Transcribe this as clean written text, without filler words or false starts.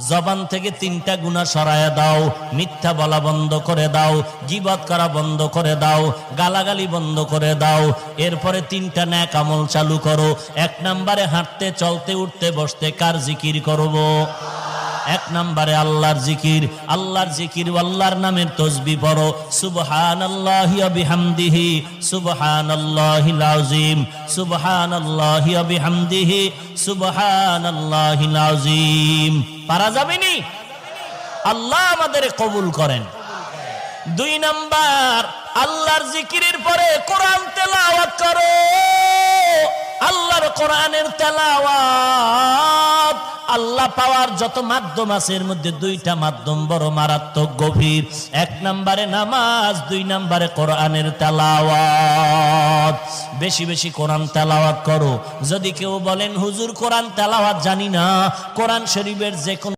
জবান থেকে 3টা গুনাহ সরায়া দাও, মিথ্যা বলা বন্ধ করে দাও, গীবত করা বন্ধ করে দাও, গালাগালি বন্ধ করে দাও। এরপরে 3টা নেক আমল চালু করো। 1 নম্বরে হাঁটতে চলতে উঠতে বসতে কার জিকির করব? 1 নম্বরে আল্লাহর জিকির। আল্লাহর জিকির, আল্লাহর নামের তাসবিহ পড়ো। সুবহানাল্লাহি ওয়া বিহামদিহি সুবহানাল্লাহিল আযীম, সুবহানাল্লাহি ওয়া বিহামদিহি সুবহানাল্লাহিল আযীম। পারা যাবেনি? আল্লাহ আমাদের কবুল করেন। 2 নাম্বার, আল্লাহর জিকিরের পরে কোরআন তেলাওয়াত করো। আল্লাহর কোরআনের তেলাওয়াত আল্লাহ পাওয়ার যত মাধ্যম আছে এর মধ্যে 2টা মাধ্যম বড় মারাত্মক গভীর। 1 নম্বরে নামাজ, 2 নম্বরে কোরআনের তেলাওয়াত। বেশি বেশি কোরআন তেলাওয়াত করো। যদি কেউ বলেন হুজুর কোরআন তেলাওয়াত জানি না, কোরআন শরীফের যে কোন